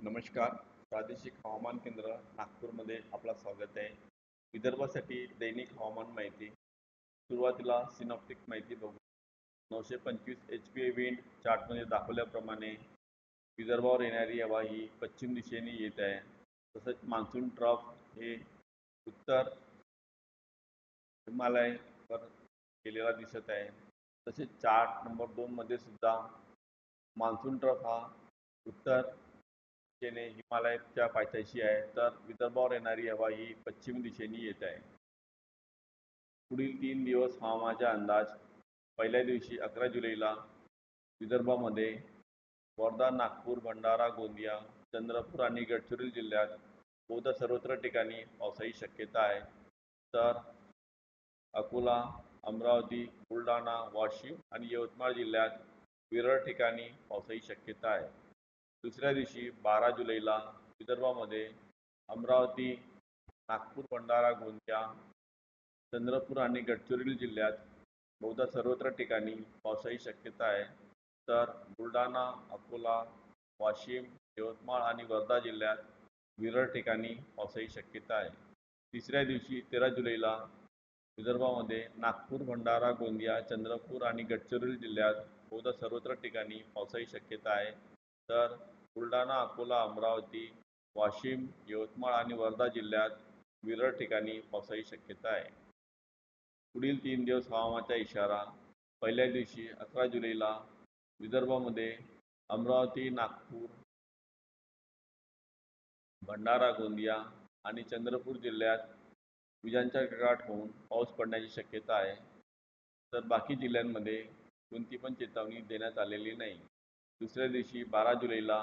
नमस्कार. प्रादेशिक हवामान केंद्र नागपूरमध्ये आपलं स्वागत आहे. विदर्भासाठी दैनिक हवामान माहिती. सुरुवातीला सिनॉप्टिक माहिती बघू. 925 HPA विंड चार्टमध्ये दाखवल्याप्रमाणे विदर्भावर येणारी हवा ही पश्चिम दिशेने येत आहे. तसंच मान्सून ट्रफ हे उत्तर हिमालयावर गेलेला दिसत आहे. तसेच चार्ट नंबर 2 मध्ये सुद्धा मान्सून ट्रफ हा उत्तर दिशेने हिमालयाच्या पायथ्याशी आहे, तर विदर्भावर येणारी हवा ही पश्चिम दिशेने येत आहे. पुढील 3 दिवस हवामानाचा अंदाज. पहिल्या दिवशी 11 जुलैला विदर्भामध्ये वर्धा, नागपूर, भंडारा, गोंदिया, चंद्रपूर आणि गडचिरोली जिल्ह्यात बहुधा सर्वत्र ठिकाणी पावसाची शक्यता आहे. तर अकोला, अमरावती, बुलढाणा, वाशिम आणि यवतमाळ जिल्ह्यात विरळ ठिकाणी पावसाची शक्यता आहे. दुसऱ्या दिवशी 12 जुलैला विदर्भामध्ये अमरावती, नागपूर, भंडारा, गोंदिया, चंद्रपूर आणि गडचिरोली जिल्ह्यात बहुधा सर्वत्र ठिकाणी पावसाची शक्यता आहे. तर बुलढाणा, अकोला, वाशिम, यवतमाळ आणि वर्धा जिल्ह्यात विरळ ठिकाणी पावसाची शक्यता आहे. तिसऱ्या दिवशी 13 जुलैला विदर्भामध्ये नागपूर, भंडारा, गोंदिया, चंद्रपूर आणि गडचिरोली जिल्ह्यात बहुधा सर्वत्र ठिकाणी पावसाची शक्यता आहे. तर बुलढाणा, अकोला, अमरावती, वाशिम, यवतमाळ आणि वर्धा जिल्ह्यात विरळ ठिकाणी पावसाची शक्यता आहे. पुढील 3 दिवस हवामानाचा इशारा. पहिल्या दिवशी 11 जुलैला विदर्भामध्ये अमरावती, नागपूर, भंडारा, गोंदिया आणि चंद्रपूर जिल्ह्यात विजांचा कडकडाट होऊन पाऊस पडण्याची शक्यता आहे. तर बाकी जिल्ह्यांमध्ये कोणती पण चेतावणी देण्यात आलेली नाही. दुसऱ्या दिवशी 12 जुलैला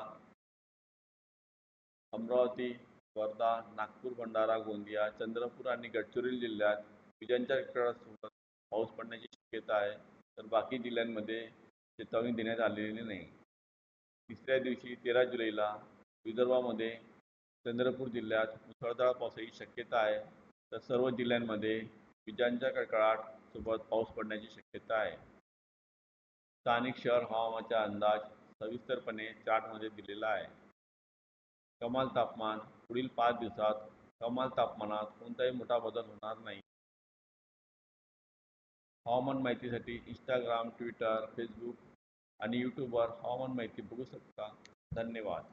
अमरावती, वर्धा, नागपूर, भंडारा, गोंदिया, चंद्रपूर आणि गडचिरोली जिल्ह्यात विजांच्या कडकडाटासोबत पाऊस पडण्याची शक्यता आहे. तर बाकी जिल्ह्यांमध्ये चेतावणी देण्यात आलेली नाही. तिसऱ्या दिवशी 13 जुलैला विदर्भामध्ये चंद्रपूर जिल्ह्यात मुसळधार पावसाची शक्यता आहे. तर सर्व जिल्ह्यांमध्ये विजांच्या कडकडाटासोबत पाऊस पडण्याची शक्यता आहे. स्थानिक शहर हवामानाचा अंदाज सविस्तरपणे चार्टमध्ये दिलेला आहे. कमाल तापमान. पुढील 5 दिवसात कमाल तापमानात कोणताही मोठा बदल होणार नाही. हवामान माहितीसाठी इंस्टाग्राम, ट्विटर, फेसबुक आणि यूट्यूबवर हवामान माहिती बघू शकता. धन्यवाद.